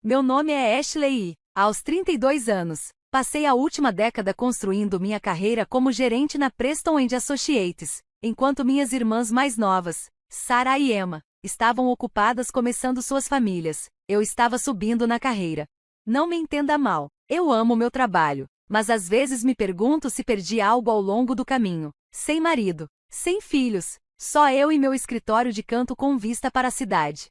Meu nome é Ashley e, aos 32 anos, passei a última década construindo minha carreira como gerente na Preston & Associates, enquanto minhas irmãs mais novas, Sarah e Emma, estavam ocupadas começando suas famílias. Eu estava subindo na carreira. Não me entenda mal, eu amo meu trabalho, mas às vezes me pergunto se perdi algo ao longo do caminho. Sem marido, sem filhos, só eu e meu escritório de canto com vista para a cidade.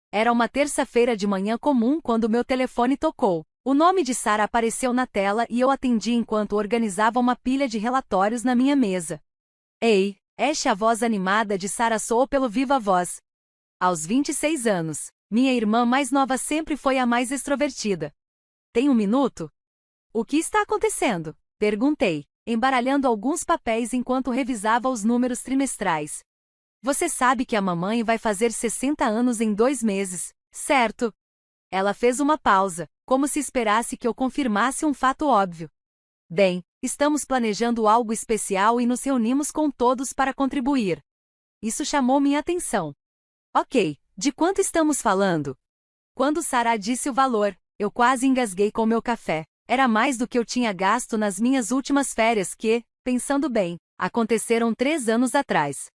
Era uma terça-feira de manhã comum quando meu telefone tocou. O nome de Sarah apareceu na tela e eu atendi enquanto organizava uma pilha de relatórios na minha mesa. Ei, Ash, a voz animada de Sarah soou pelo viva voz. Aos 26 anos, minha irmã mais nova sempre foi a mais extrovertida. Tem um minuto? O que está acontecendo? Perguntei, embaralhando alguns papéis enquanto revisava os números trimestrais. Você sabe que a mamãe vai fazer 60 anos em 2 meses, certo? Ela fez uma pausa, como se esperasse que eu confirmasse um fato óbvio. Bem, estamos planejando algo especial e nos reunimos com todos para contribuir. Isso chamou minha atenção. Ok, de quanto estamos falando? Quando Sarah disse o valor, eu quase engasguei com meu café. Era mais do que eu tinha gasto nas minhas últimas férias que, pensando bem, aconteceram 3 anos atrás.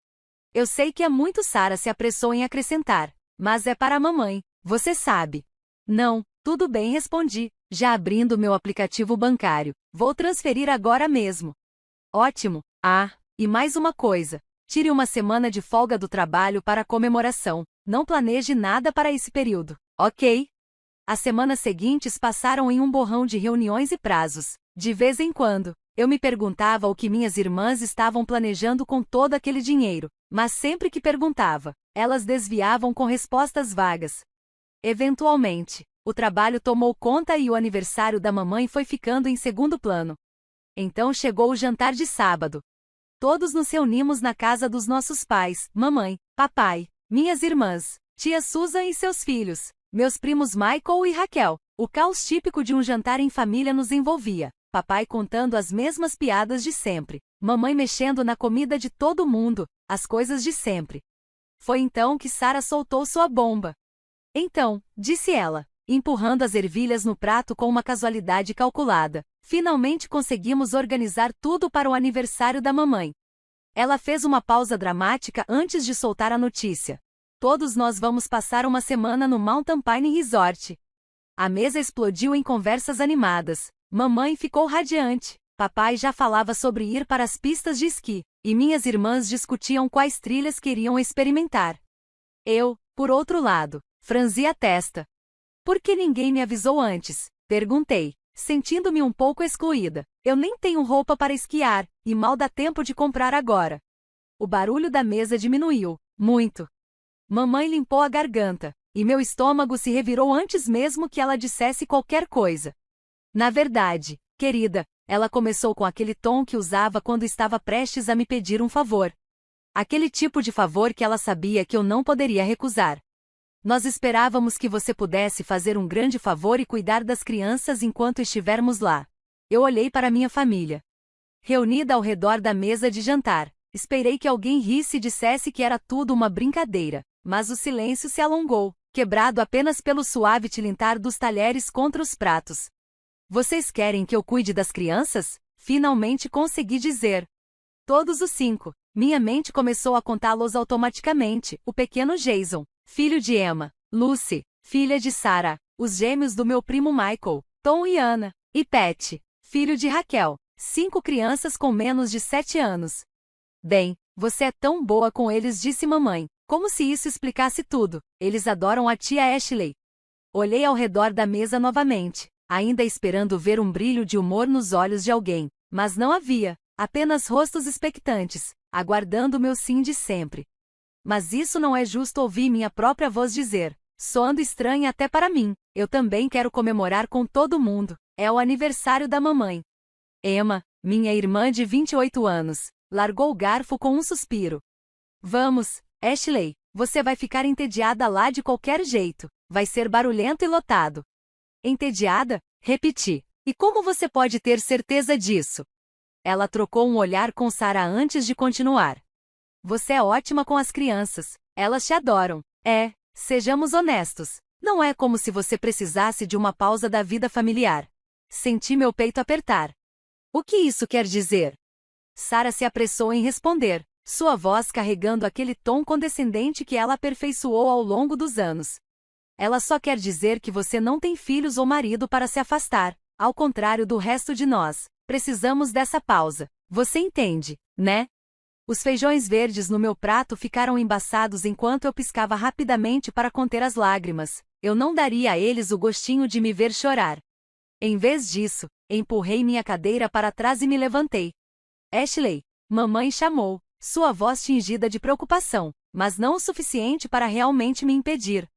Eu sei que é muito. Sarah se apressou em acrescentar, mas é para a mamãe, você sabe. Não, tudo bem, respondi, já abrindo meu aplicativo bancário. Vou transferir agora mesmo. Ótimo. Ah, e mais uma coisa. Tire uma semana de folga do trabalho para a comemoração. Não planeje nada para esse período, ok? As semanas seguintes passaram em um borrão de reuniões e prazos. De vez em quando, eu me perguntava o que minhas irmãs estavam planejando com todo aquele dinheiro, mas sempre que perguntava, elas desviavam com respostas vagas. Eventualmente, o trabalho tomou conta e o aniversário da mamãe foi ficando em segundo plano. Então chegou o jantar de sábado. Todos nos reunimos na casa dos nossos pais, mamãe, papai, minhas irmãs, tia Susan e seus filhos, meus primos Michael e Raquel. O caos típico de um jantar em família nos envolvia. Papai contando as mesmas piadas de sempre, mamãe mexendo na comida de todo mundo, as coisas de sempre. Foi então que Sarah soltou sua bomba. Então, disse ela, empurrando as ervilhas no prato com uma casualidade calculada, finalmente conseguimos organizar tudo para o aniversário da mamãe. Ela fez uma pausa dramática antes de soltar a notícia. Todos nós vamos passar uma semana no Mountain Pine Resort. A mesa explodiu em conversas animadas. Mamãe ficou radiante. Papai já falava sobre ir para as pistas de esqui, e minhas irmãs discutiam quais trilhas queriam experimentar. Eu, por outro lado, franzi a testa. Por que ninguém me avisou antes? Perguntei, sentindo-me um pouco excluída. Eu nem tenho roupa para esquiar, e mal dá tempo de comprar agora. O barulho da mesa diminuiu, muito. Mamãe limpou a garganta, e meu estômago se revirou antes mesmo que ela dissesse qualquer coisa. Na verdade, querida, ela começou com aquele tom que usava quando estava prestes a me pedir um favor. Aquele tipo de favor que ela sabia que eu não poderia recusar. Nós esperávamos que você pudesse fazer um grande favor e cuidar das crianças enquanto estivermos lá. Eu olhei para minha família. Reunida ao redor da mesa de jantar, esperei que alguém risse e dissesse que era tudo uma brincadeira, mas o silêncio se alongou, quebrado apenas pelo suave tilintar dos talheres contra os pratos. Vocês querem que eu cuide das crianças? Finalmente consegui dizer. Todos os 5. Minha mente começou a contá-los automaticamente. O pequeno Jason, filho de Emma, Lucy, filha de Sarah, os gêmeos do meu primo Michael, Tom e Anna, e Pat, filho de Raquel, 5 crianças com menos de 7 anos. Bem, você é tão boa com eles, disse mamãe, como se isso explicasse tudo. Eles adoram a tia Ashley. Olhei ao redor da mesa novamente, ainda esperando ver um brilho de humor nos olhos de alguém, mas não havia, apenas rostos expectantes, aguardando meu sim de sempre. Mas isso não é justo, ouvi minha própria voz dizer, soando estranha até para mim. Eu também quero comemorar com todo mundo. É o aniversário da mamãe. Emma, minha irmã de 28 anos, largou o garfo com um suspiro. Vamos, Ashley, você vai ficar entediada lá de qualquer jeito. Vai ser barulhento e lotado. Entediada? Repeti. E como você pode ter certeza disso? Ela trocou um olhar com Sarah antes de continuar. Você é ótima com as crianças. Elas te adoram. Sejamos honestos. Não é como se você precisasse de uma pausa da vida familiar. Senti meu peito apertar. O que isso quer dizer? Sarah se apressou em responder, sua voz carregando aquele tom condescendente que ela aperfeiçoou ao longo dos anos. Ela só quer dizer que você não tem filhos ou marido para se afastar, ao contrário do resto de nós. Precisamos dessa pausa. Você entende, né? Os feijões verdes no meu prato ficaram embaçados enquanto eu piscava rapidamente para conter as lágrimas. Eu não daria a eles o gostinho de me ver chorar. Em vez disso, empurrei minha cadeira para trás e me levantei. Ashley, mamãe chamou, sua voz tingida de preocupação, mas não o suficiente para realmente me impedir.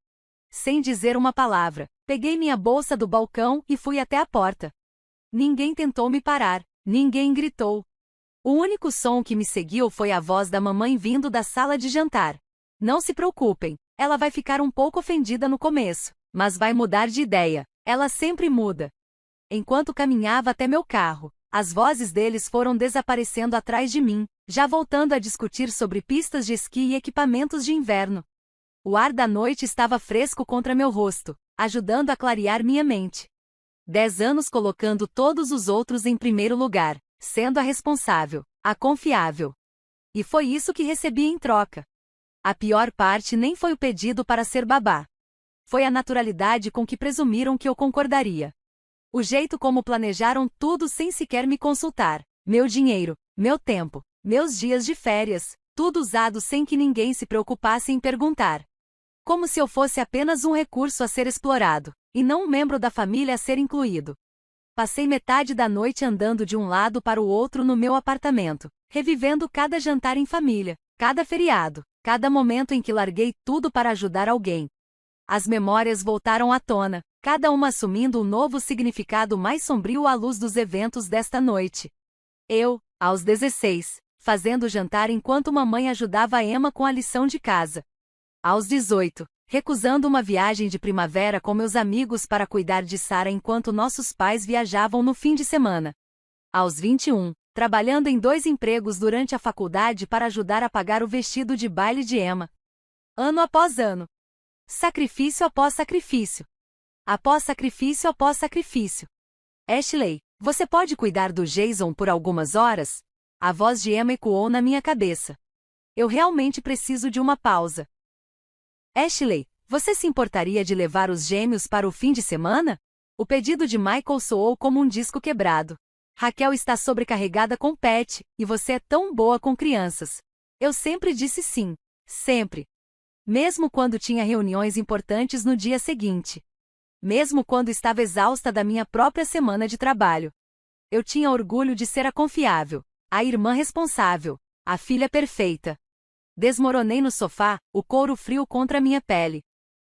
Sem dizer uma palavra, peguei minha bolsa do balcão e fui até a porta. Ninguém tentou me parar, ninguém gritou. O único som que me seguiu foi a voz da mamãe vindo da sala de jantar. Não se preocupem, ela vai ficar um pouco ofendida no começo, mas vai mudar de ideia, ela sempre muda. Enquanto caminhava até meu carro, as vozes deles foram desaparecendo atrás de mim, já voltando a discutir sobre pistas de esqui e equipamentos de inverno. O ar da noite estava fresco contra meu rosto, ajudando a clarear minha mente. 10 anos colocando todos os outros em primeiro lugar, sendo a responsável, a confiável. E foi isso que recebi em troca. A pior parte nem foi o pedido para ser babá. Foi a naturalidade com que presumiram que eu concordaria. O jeito como planejaram tudo sem sequer me consultar. Meu dinheiro, meu tempo, meus dias de férias, tudo usado sem que ninguém se preocupasse em perguntar. Como se eu fosse apenas um recurso a ser explorado, e não um membro da família a ser incluído. Passei metade da noite andando de um lado para o outro no meu apartamento, revivendo cada jantar em família, cada feriado, cada momento em que larguei tudo para ajudar alguém. As memórias voltaram à tona, cada uma assumindo um novo significado mais sombrio à luz dos eventos desta noite. Eu, aos 16, fazendo jantar enquanto mamãe ajudava a Emma com a lição de casa. Aos 18, recusando uma viagem de primavera com meus amigos para cuidar de Sarah enquanto nossos pais viajavam no fim de semana. Aos 21, trabalhando em 2 empregos durante a faculdade para ajudar a pagar o vestido de baile de Emma. Ano após ano. Sacrifício após sacrifício. Após sacrifício após sacrifício. Ashley, você pode cuidar do Jason por algumas horas? A voz de Emma ecoou na minha cabeça. Eu realmente preciso de uma pausa. Ashley, você se importaria de levar os gêmeos para o fim de semana? O pedido de Michael soou como um disco quebrado. Raquel está sobrecarregada com Pat, e você é tão boa com crianças. Eu sempre disse sim. Sempre. Mesmo quando tinha reuniões importantes no dia seguinte. Mesmo quando estava exausta da minha própria semana de trabalho. Eu tinha orgulho de ser a confiável, a irmã responsável, a filha perfeita. Desmoronei no sofá, o couro frio contra minha pele.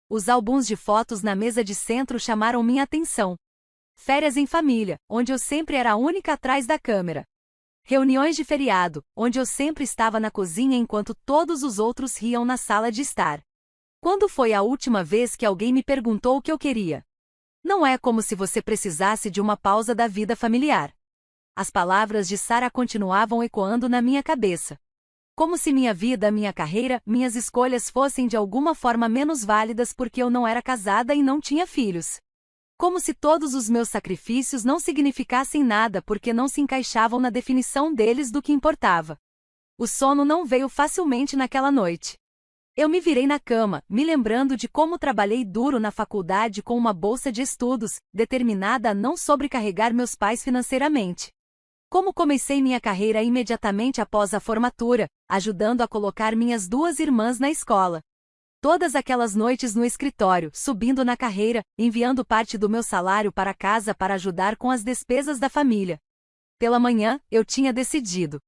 Os álbuns de fotos na mesa de centro chamaram minha atenção. Férias em família, onde eu sempre era a única atrás da câmera. Reuniões de feriado, onde eu sempre estava na cozinha enquanto todos os outros riam na sala de estar. Quando foi a última vez que alguém me perguntou o que eu queria? Não é como se você precisasse de uma pausa da vida familiar. As palavras de Sarah continuavam ecoando na minha cabeça. Como se minha vida, minha carreira, minhas escolhas fossem de alguma forma menos válidas porque eu não era casada e não tinha filhos. Como se todos os meus sacrifícios não significassem nada porque não se encaixavam na definição deles do que importava. O sono não veio facilmente naquela noite. Eu me virei na cama, me lembrando de como trabalhei duro na faculdade com uma bolsa de estudos, determinada a não sobrecarregar meus pais financeiramente. Como comecei minha carreira imediatamente após a formatura, ajudando a colocar minhas 2 irmãs na escola. Todas aquelas noites no escritório, subindo na carreira, enviando parte do meu salário para casa para ajudar com as despesas da família. Pela manhã, eu tinha decidido.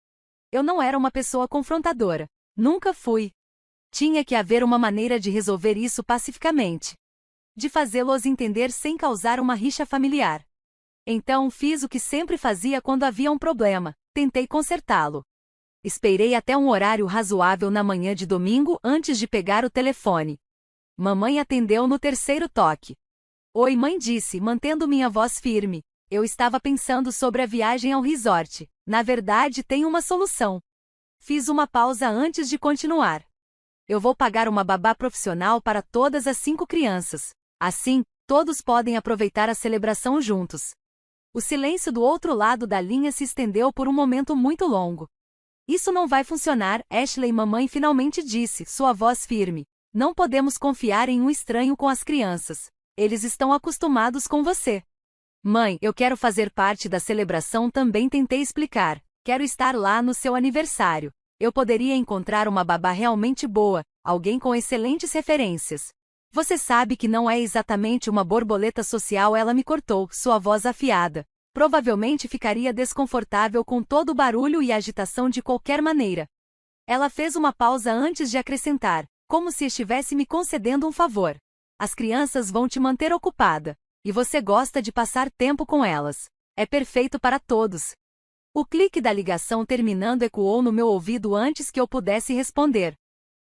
Eu não era uma pessoa confrontadora. Nunca fui. Tinha que haver uma maneira de resolver isso pacificamente. De fazê-los entender sem causar uma rixa familiar. Então fiz o que sempre fazia quando havia um problema, tentei consertá-lo. Esperei até um horário razoável na manhã de domingo antes de pegar o telefone. Mamãe atendeu no 3º toque. Oi, mãe disse, mantendo minha voz firme. Eu estava pensando sobre a viagem ao resort. Na verdade, tem uma solução. Fiz uma pausa antes de continuar. Eu vou pagar uma babá profissional para todas as 5 crianças. Assim, todos podem aproveitar a celebração juntos. O silêncio do outro lado da linha se estendeu por um momento muito longo. Isso não vai funcionar, Ashley. Mamãe finalmente disse, sua voz firme. Não podemos confiar em um estranho com as crianças. Eles estão acostumados com você. Mãe, eu quero fazer parte da celebração também. Tentei explicar. Quero estar lá no seu aniversário. Eu poderia encontrar uma babá realmente boa, alguém com excelentes referências. Você sabe que não é exatamente uma borboleta social. Ela me cortou, sua voz afiada. Provavelmente ficaria desconfortável com todo o barulho e agitação de qualquer maneira. Ela fez uma pausa antes de acrescentar, como se estivesse me concedendo um favor. As crianças vão te manter ocupada, e você gosta de passar tempo com elas. É perfeito para todos. O clique da ligação terminando ecoou no meu ouvido antes que eu pudesse responder.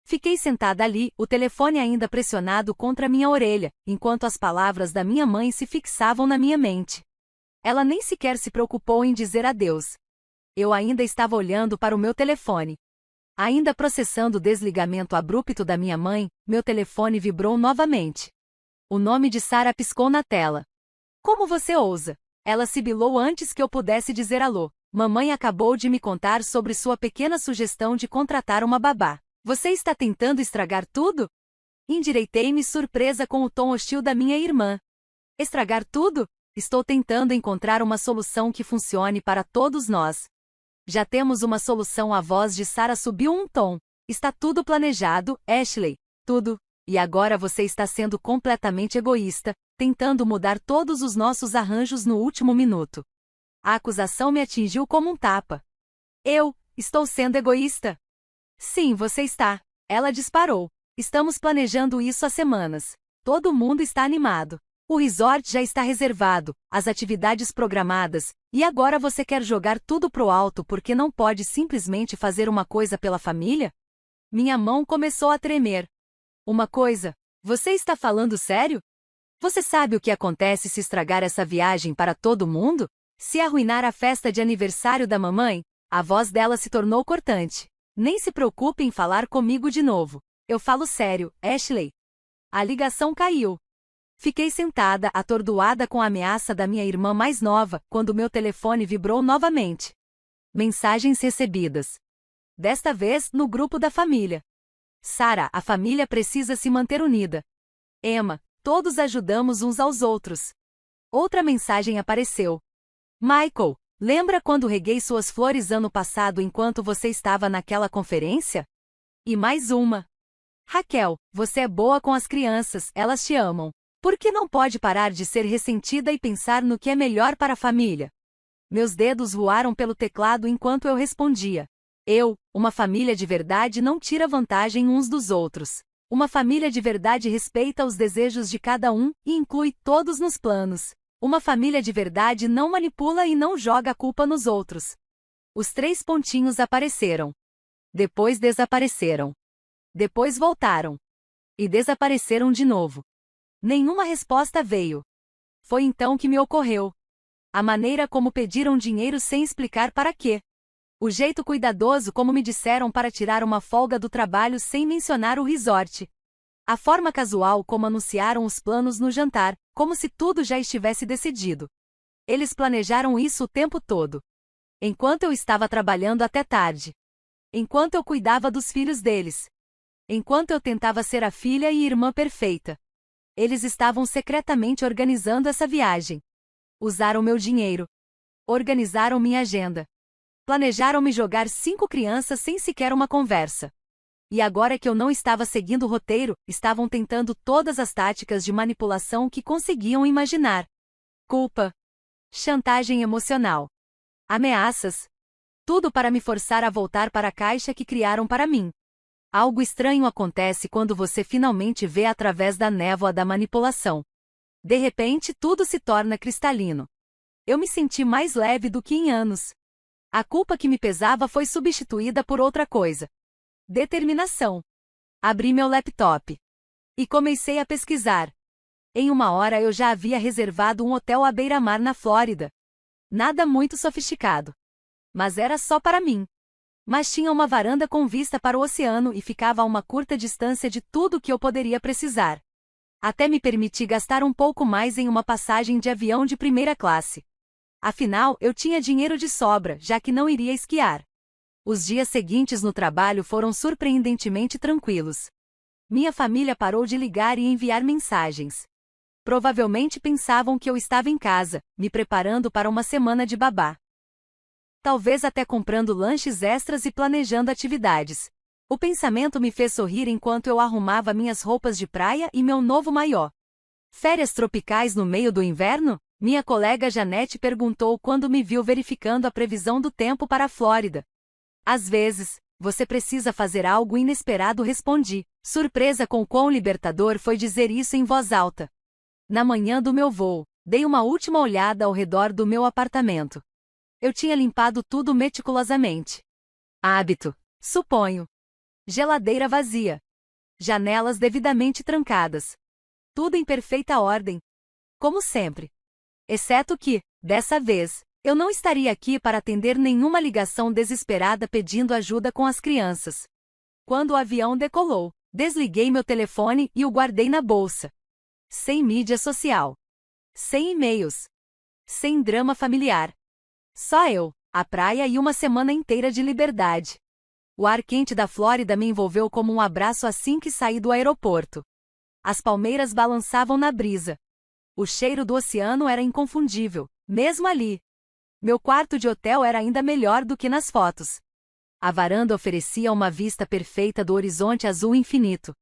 Fiquei sentada ali, o telefone ainda pressionado contra minha orelha, enquanto as palavras da minha mãe se fixavam na minha mente. Ela nem sequer se preocupou em dizer adeus. Eu ainda estava olhando para o meu telefone. Ainda processando o desligamento abrupto da minha mãe, meu telefone vibrou novamente. O nome de Sarah piscou na tela. Como você ousa? Ela sibilou antes que eu pudesse dizer alô. Mamãe acabou de me contar sobre sua pequena sugestão de contratar uma babá. Você está tentando estragar tudo? Endireitei-me surpresa com o tom hostil da minha irmã. Estragar tudo? Estou tentando encontrar uma solução que funcione para todos nós. Já temos uma solução. A voz de Sarah subiu um tom. Está tudo planejado, Ashley. Tudo. E agora você está sendo completamente egoísta, tentando mudar todos os nossos arranjos no último minuto. A acusação me atingiu como um tapa. Eu estou sendo egoísta? Sim, você está. Ela disparou. Estamos planejando isso há semanas. Todo mundo está animado. O resort já está reservado, as atividades programadas, e agora você quer jogar tudo pro alto porque não pode simplesmente fazer uma coisa pela família? Minha mão começou a tremer. Uma coisa? Você está falando sério? Você sabe o que acontece se estragar essa viagem para todo mundo? Se arruinar a festa de aniversário da mamãe? A voz dela se tornou cortante. Nem se preocupe em falar comigo de novo. Eu falo sério, Ashley. A ligação caiu. Fiquei sentada, atordoada com a ameaça da minha irmã mais nova, quando meu telefone vibrou novamente. Mensagens recebidas. Desta vez, no grupo da família. Sarah, a família precisa se manter unida. Emma, todos ajudamos uns aos outros. Outra mensagem apareceu. Michael, lembra quando reguei suas flores ano passado enquanto você estava naquela conferência? E mais uma. Raquel, você é boa com as crianças, elas te amam. Por que não pode parar de ser ressentida e pensar no que é melhor para a família? Meus dedos voaram pelo teclado enquanto eu respondia. Uma família de verdade não tira vantagem uns dos outros. Uma família de verdade respeita os desejos de cada um e inclui todos nos planos. Uma família de verdade não manipula e não joga a culpa nos outros. Os 3 pontinhos apareceram. Depois desapareceram. Depois voltaram. E desapareceram de novo. Nenhuma resposta veio. Foi então que me ocorreu. A maneira como pediram dinheiro sem explicar para quê. O jeito cuidadoso como me disseram para tirar uma folga do trabalho sem mencionar o resort. A forma casual como anunciaram os planos no jantar, como se tudo já estivesse decidido. Eles planejaram isso o tempo todo. Enquanto eu estava trabalhando até tarde. Enquanto eu cuidava dos filhos deles. Enquanto eu tentava ser a filha e irmã perfeita. Eles estavam secretamente organizando essa viagem. Usaram meu dinheiro. Organizaram minha agenda. Planejaram me jogar 5 crianças sem sequer uma conversa. E agora que eu não estava seguindo o roteiro, estavam tentando todas as táticas de manipulação que conseguiam imaginar. Culpa. Chantagem emocional. Ameaças. Tudo para me forçar a voltar para a caixa que criaram para mim. Algo estranho acontece quando você finalmente vê através da névoa da manipulação. De repente, tudo se torna cristalino. Eu me senti mais leve do que em anos. A culpa que me pesava foi substituída por outra coisa. Determinação. Abri meu laptop. E comecei a pesquisar. Em 1 hora eu já havia reservado um hotel à beira-mar na Flórida. Nada muito sofisticado. Mas era só para mim. Mas tinha uma varanda com vista para o oceano e ficava a uma curta distância de tudo que eu poderia precisar. Até me permiti gastar um pouco mais em uma passagem de avião de primeira classe. Afinal, eu tinha dinheiro de sobra, já que não iria esquiar. Os dias seguintes no trabalho foram surpreendentemente tranquilos. Minha família parou de ligar e enviar mensagens. Provavelmente pensavam que eu estava em casa, me preparando para uma semana de babá. Talvez até comprando lanches extras e planejando atividades. O pensamento me fez sorrir enquanto eu arrumava minhas roupas de praia e meu novo maiô. Férias tropicais no meio do inverno? Minha colega Janete perguntou quando me viu verificando a previsão do tempo para a Flórida. Às vezes, você precisa fazer algo inesperado, respondi, surpresa com quão libertador foi dizer isso em voz alta. Na manhã do meu voo, dei uma última olhada ao redor do meu apartamento. Eu tinha limpado tudo meticulosamente. Hábito, suponho. Geladeira vazia. Janelas devidamente trancadas. Tudo em perfeita ordem. Como sempre. Exceto que, dessa vez, eu não estaria aqui para atender nenhuma ligação desesperada pedindo ajuda com as crianças. Quando o avião decolou, desliguei meu telefone e o guardei na bolsa. Sem mídia social. Sem e-mails. Sem drama familiar. Só eu, a praia e uma semana inteira de liberdade. O ar quente da Flórida me envolveu como um abraço assim que saí do aeroporto. As palmeiras balançavam na brisa. O cheiro do oceano era inconfundível, mesmo ali. Meu quarto de hotel era ainda melhor do que nas fotos. A varanda oferecia uma vista perfeita do horizonte azul infinito.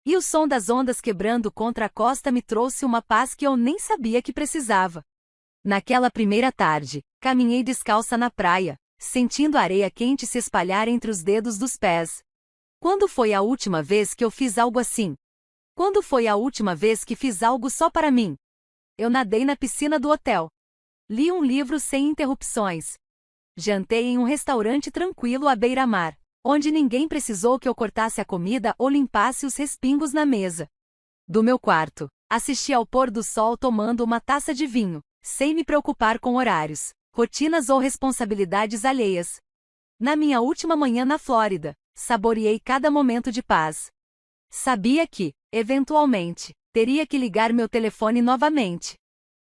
E o som das ondas quebrando contra a costa me trouxe uma paz que eu nem sabia que precisava. Naquela primeira tarde, caminhei descalça na praia, sentindo a areia quente se espalhar entre os dedos dos pés. Quando foi a última vez que eu fiz algo assim? Quando foi a última vez que fiz algo só para mim? Eu nadei na piscina do hotel. Li um livro sem interrupções. Jantei em um restaurante tranquilo à beira-mar, onde ninguém precisou que eu cortasse a comida ou limpasse os respingos na mesa. Do meu quarto, assisti ao pôr do sol tomando uma taça de vinho, sem me preocupar com horários, rotinas ou responsabilidades alheias. Na minha última manhã na Flórida, saboreei cada momento de paz. Sabia que, eventualmente, teria que ligar meu telefone novamente.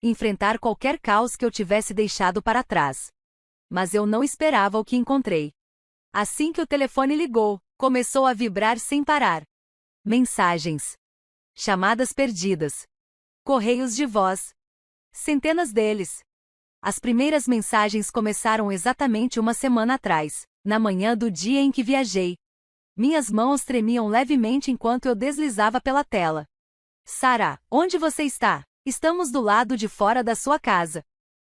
Enfrentar qualquer caos que eu tivesse deixado para trás. Mas eu não esperava o que encontrei. Assim que o telefone ligou, começou a vibrar sem parar. Mensagens. Chamadas perdidas. Correios de voz. Centenas deles. As primeiras mensagens começaram exatamente uma semana atrás, na manhã do dia em que viajei. Minhas mãos tremiam levemente enquanto eu deslizava pela tela. Sarah, onde você está? Estamos do lado de fora da sua casa.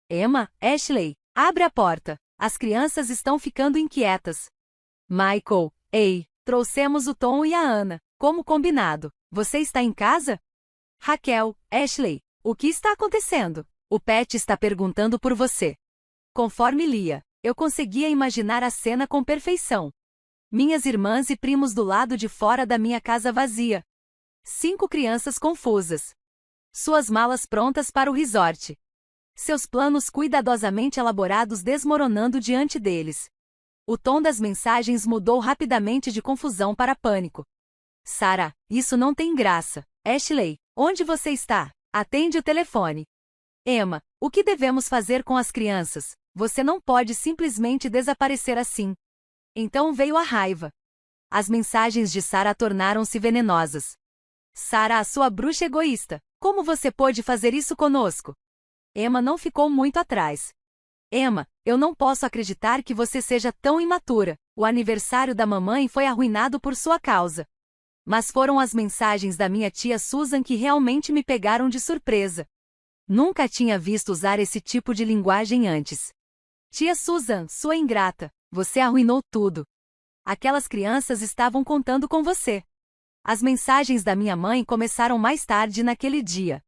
Emma, Ashley, abre a porta. As crianças estão ficando inquietas. Michael, ei, trouxemos o Tom e a Ana, como combinado. Você está em casa? Raquel, Ashley, o que está acontecendo? O Pet está perguntando por você. Conforme lia, eu conseguia imaginar a cena com perfeição. Minhas irmãs e primos do lado de fora da minha casa vazia. 5 crianças confusas. Suas malas prontas para o resort. Seus planos cuidadosamente elaborados desmoronando diante deles. O tom das mensagens mudou rapidamente de confusão para pânico. Sarah, isso não tem graça. Ashley, onde você está? Atende o telefone. Emma, o que devemos fazer com as crianças? Você não pode simplesmente desaparecer assim. Então veio a raiva. As mensagens de Sarah tornaram-se venenosas. Sarah, a sua bruxa egoísta, como você pôde fazer isso conosco? Emma não ficou muito atrás. Emma, eu não posso acreditar que você seja tão imatura. O aniversário da mamãe foi arruinado por sua causa. Mas foram as mensagens da minha tia Susan que realmente me pegaram de surpresa. Nunca tinha visto usar esse tipo de linguagem antes. Tia Susan, sua ingrata, você arruinou tudo. Aquelas crianças estavam contando com você. As mensagens da minha mãe começaram mais tarde naquele dia.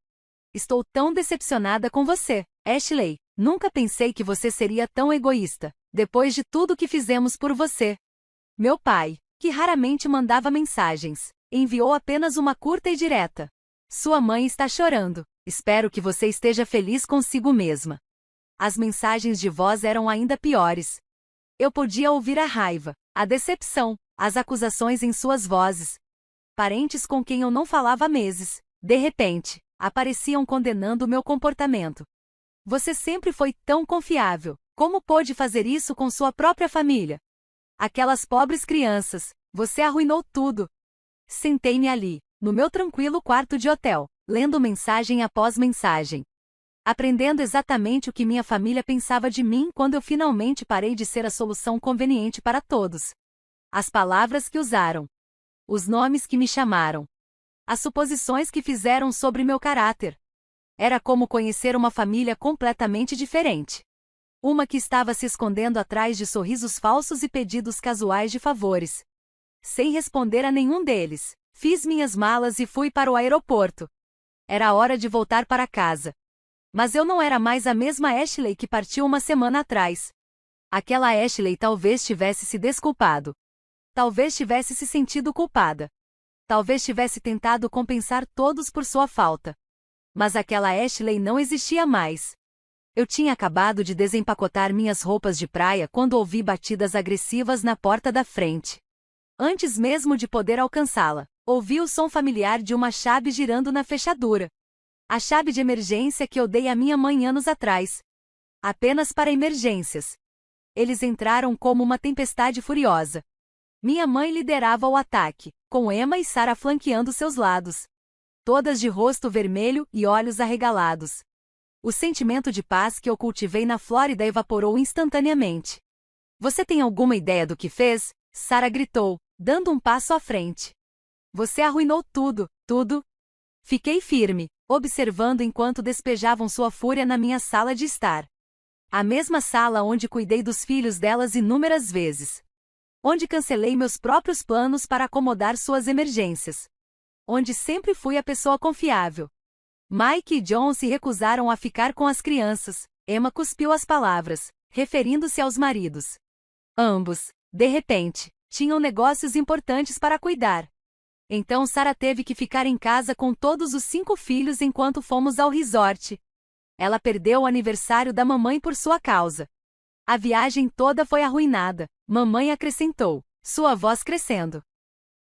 Estou tão decepcionada com você, Ashley. Nunca pensei que você seria tão egoísta, depois de tudo que fizemos por você. Meu pai, que raramente mandava mensagens, enviou apenas uma curta e direta. Sua mãe está chorando. Espero que você esteja feliz consigo mesma. As mensagens de voz eram ainda piores. Eu podia ouvir a raiva, a decepção, as acusações em suas vozes. Parentes com quem eu não falava há meses, de repente, apareciam condenando meu comportamento. Você sempre foi tão confiável. Como pôde fazer isso com sua própria família? Aquelas pobres crianças, você arruinou tudo. Sentei-me ali, no meu tranquilo quarto de hotel, lendo mensagem após mensagem. Aprendendo exatamente o que minha família pensava de mim quando eu finalmente parei de ser a solução conveniente para todos. As palavras que usaram. Os nomes que me chamaram. As suposições que fizeram sobre meu caráter. Era como conhecer uma família completamente diferente. Uma que estava se escondendo atrás de sorrisos falsos e pedidos casuais de favores. Sem responder a nenhum deles, fiz minhas malas e fui para o aeroporto. Era hora de voltar para casa. Mas eu não era mais a mesma Ashley que partiu uma semana atrás. Aquela Ashley talvez tivesse se desculpado. Talvez tivesse se sentido culpada. Talvez tivesse tentado compensar todos por sua falta. Mas aquela Ashley não existia mais. Eu tinha acabado de desempacotar minhas roupas de praia quando ouvi batidas agressivas na porta da frente. Antes mesmo de poder alcançá-la, ouvi o som familiar de uma chave girando na fechadura. A chave de emergência que eu dei à minha mãe anos atrás. Apenas para emergências. Eles entraram como uma tempestade furiosa. Minha mãe liderava o ataque, com Emma e Sarah flanqueando seus lados. Todas de rosto vermelho e olhos arregalados. O sentimento de paz que eu cultivei na Flórida evaporou instantaneamente. Você tem alguma ideia do que fez? Sarah gritou, dando um passo à frente. Você arruinou tudo, tudo. Fiquei firme, observando enquanto despejavam sua fúria na minha sala de estar. A mesma sala onde cuidei dos filhos delas inúmeras vezes. Onde cancelei meus próprios planos para acomodar suas emergências. Onde sempre fui a pessoa confiável. Mike e John se recusaram a ficar com as crianças. Emma cuspiu as palavras, referindo-se aos maridos. Ambos, de repente, tinham negócios importantes para cuidar. Então Sarah teve que ficar em casa com todos os 5 filhos enquanto fomos ao resort. Ela perdeu o aniversário da mamãe por sua causa. A viagem toda foi arruinada, mamãe acrescentou, sua voz crescendo.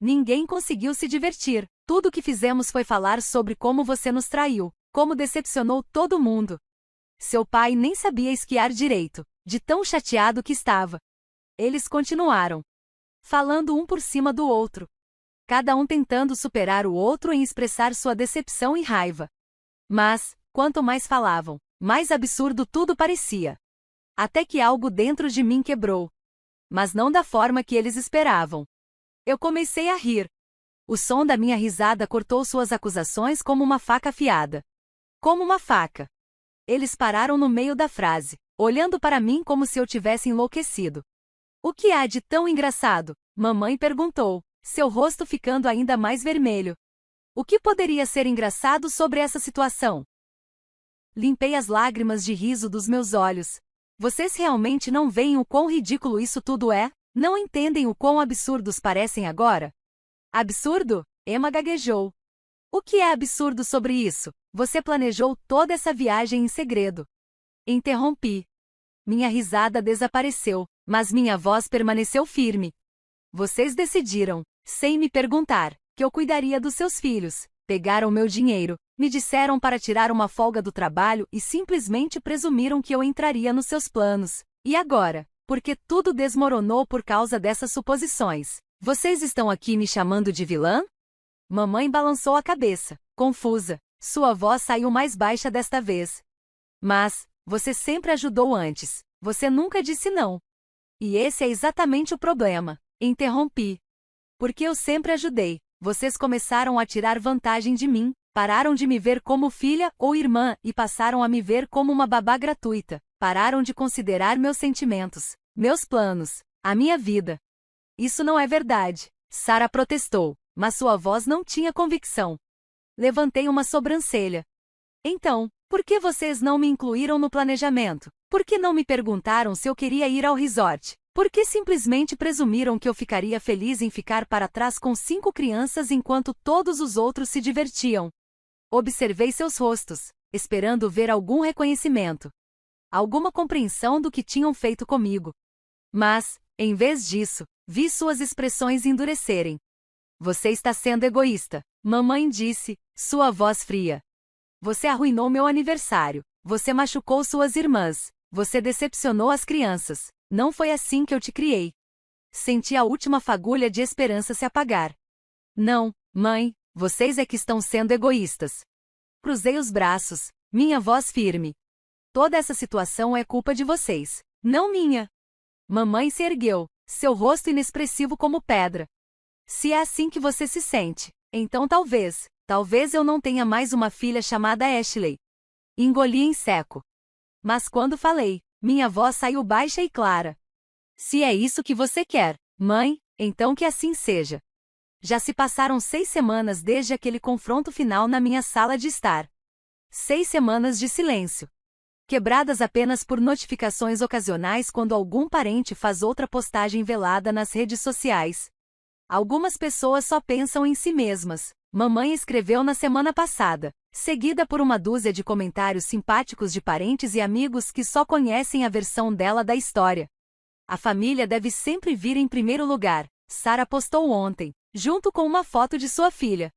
Ninguém conseguiu se divertir. Tudo o que fizemos foi falar sobre como você nos traiu, como decepcionou todo mundo. Seu pai nem sabia esquiar direito, de tão chateado que estava. Eles continuaram, falando um por cima do outro. Cada um tentando superar o outro em expressar sua decepção e raiva. Mas, quanto mais falavam, mais absurdo tudo parecia. Até que algo dentro de mim quebrou. Mas não da forma que eles esperavam. Eu comecei a rir. O som da minha risada cortou suas acusações como uma faca afiada. Como uma faca. Eles pararam no meio da frase, olhando para mim como se eu tivesse enlouquecido. O que há de tão engraçado? Mamãe perguntou, seu rosto ficando ainda mais vermelho. O que poderia ser engraçado sobre essa situação? Limpei as lágrimas de riso dos meus olhos. Vocês realmente não veem o quão ridículo isso tudo é? Não entendem o quão absurdos parecem agora? Absurdo? Emma gaguejou. O que é absurdo sobre isso? Você planejou toda essa viagem em segredo. Interrompi. Minha risada desapareceu, mas minha voz permaneceu firme. Vocês decidiram, sem me perguntar, que eu cuidaria dos seus filhos. Pegaram meu dinheiro, me disseram para tirar uma folga do trabalho e simplesmente presumiram que eu entraria nos seus planos. E agora, porque tudo desmoronou por causa dessas suposições, vocês estão aqui me chamando de vilã? Mamãe balançou a cabeça, confusa. Sua voz saiu mais baixa desta vez. Mas, você sempre ajudou antes. Você nunca disse não. E esse é exatamente o problema. Interrompi. Porque eu sempre ajudei. Vocês começaram a tirar vantagem de mim, pararam de me ver como filha ou irmã e passaram a me ver como uma babá gratuita. Pararam de considerar meus sentimentos, meus planos, a minha vida. Isso não é verdade. Sarah protestou, mas sua voz não tinha convicção. Levantei uma sobrancelha. Então, por que vocês não me incluíram no planejamento? Por que não me perguntaram se eu queria ir ao resort? Por que simplesmente presumiram que eu ficaria feliz em ficar para trás com 5 crianças enquanto todos os outros se divertiam? Observei seus rostos, esperando ver algum reconhecimento. Alguma compreensão do que tinham feito comigo. Mas, em vez disso, vi suas expressões endurecerem. Você está sendo egoísta, Mamãe disse, sua voz fria. Você arruinou meu aniversário. Você machucou suas irmãs. Você decepcionou as crianças. Não foi assim que eu te criei. Senti a última fagulha de esperança se apagar. Não, mãe, vocês é que estão sendo egoístas. Cruzei os braços, minha voz firme. Toda essa situação é culpa de vocês, não minha. Mamãe se ergueu, seu rosto inexpressivo como pedra. Se é assim que você se sente, então talvez eu não tenha mais uma filha chamada Ashley. Engoli em seco. Mas quando falei, minha voz saiu baixa e clara. Se é isso que você quer, mãe, então que assim seja. Já se passaram 6 semanas desde aquele confronto final na minha sala de estar. 6 semanas de silêncio. Quebradas apenas por notificações ocasionais quando algum parente faz outra postagem velada nas redes sociais. Algumas pessoas só pensam em si mesmas. Mamãe escreveu na semana passada, seguida por uma dúzia de comentários simpáticos de parentes e amigos que só conhecem a versão dela da história. A família deve sempre vir em primeiro lugar, Sarah postou ontem, junto com uma foto de sua filha.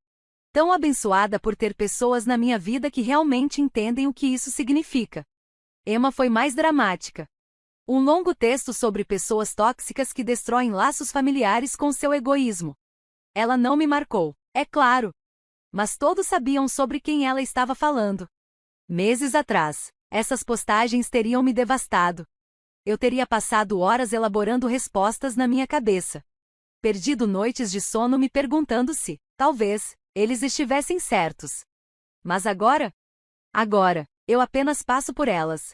Tão abençoada por ter pessoas na minha vida que realmente entendem o que isso significa. Emma foi mais dramática. Um longo texto sobre pessoas tóxicas que destroem laços familiares com seu egoísmo. Ela não me marcou, é claro. Mas todos sabiam sobre quem ela estava falando. Meses atrás, essas postagens teriam me devastado. Eu teria passado horas elaborando respostas na minha cabeça. Perdido noites de sono me perguntando se, talvez, eles estivessem certos. Mas agora, eu apenas passo por elas.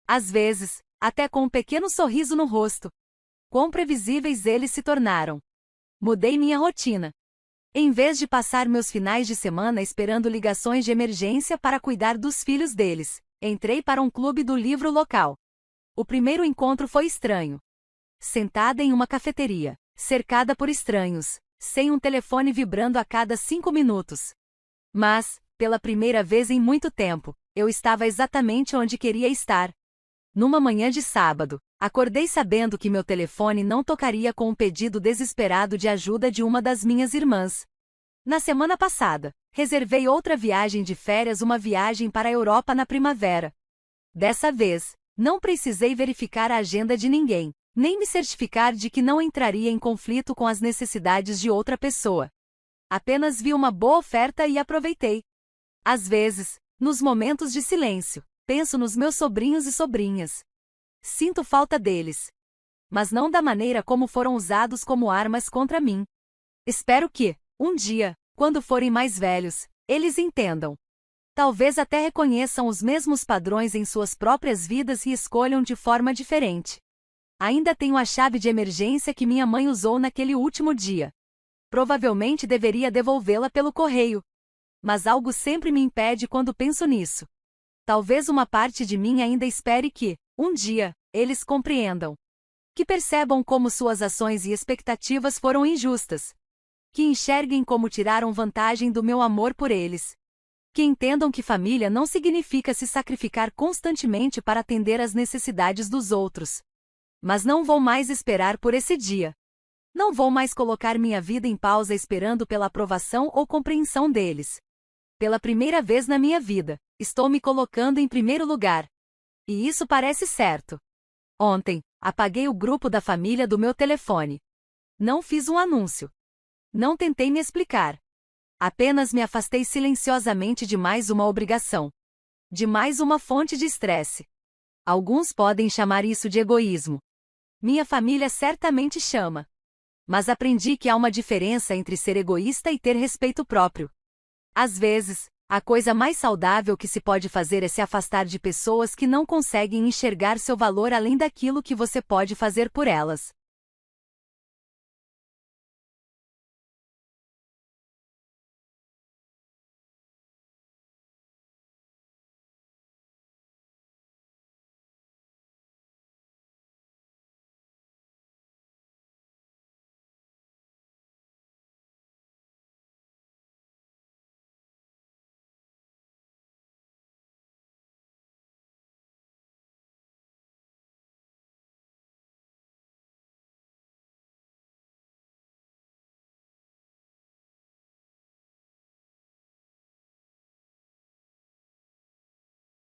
Às vezes, até com um pequeno sorriso no rosto. Quão previsíveis eles se tornaram. Mudei minha rotina. Em vez de passar meus finais de semana esperando ligações de emergência para cuidar dos filhos deles, entrei para um clube do livro local. O primeiro encontro foi estranho. Sentada em uma cafeteria, cercada por estranhos, sem um telefone vibrando a cada 5 minutos. Mas, pela primeira vez em muito tempo, eu estava exatamente onde queria estar. Numa manhã de sábado, acordei sabendo que meu telefone não tocaria com um pedido desesperado de ajuda de uma das minhas irmãs. Na semana passada, reservei outra viagem de férias, uma viagem para a Europa na primavera. Dessa vez, não precisei verificar a agenda de ninguém, nem me certificar de que não entraria em conflito com as necessidades de outra pessoa. Apenas vi uma boa oferta e aproveitei. Às vezes, nos momentos de silêncio, penso nos meus sobrinhos e sobrinhas. Sinto falta deles. Mas não da maneira como foram usados como armas contra mim. Espero que, um dia, quando forem mais velhos, eles entendam. Talvez até reconheçam os mesmos padrões em suas próprias vidas e escolham de forma diferente. Ainda tenho a chave de emergência que minha mãe usou naquele último dia. Provavelmente deveria devolvê-la pelo correio. Mas algo sempre me impede quando penso nisso. Talvez uma parte de mim ainda espere que, um dia, eles compreendam. Que percebam como suas ações e expectativas foram injustas. Que enxerguem como tiraram vantagem do meu amor por eles. Que entendam que família não significa se sacrificar constantemente para atender às necessidades dos outros. Mas não vou mais esperar por esse dia. Não vou mais colocar minha vida em pausa esperando pela aprovação ou compreensão deles. Pela primeira vez na minha vida, estou me colocando em primeiro lugar. E isso parece certo. Ontem, apaguei o grupo da família do meu telefone. Não fiz um anúncio. Não tentei me explicar. Apenas me afastei silenciosamente de mais uma obrigação. De mais uma fonte de estresse. Alguns podem chamar isso de egoísmo. Minha família certamente chama. Mas aprendi que há uma diferença entre ser egoísta e ter respeito próprio. Às vezes, a coisa mais saudável que se pode fazer é se afastar de pessoas que não conseguem enxergar seu valor além daquilo que você pode fazer por elas.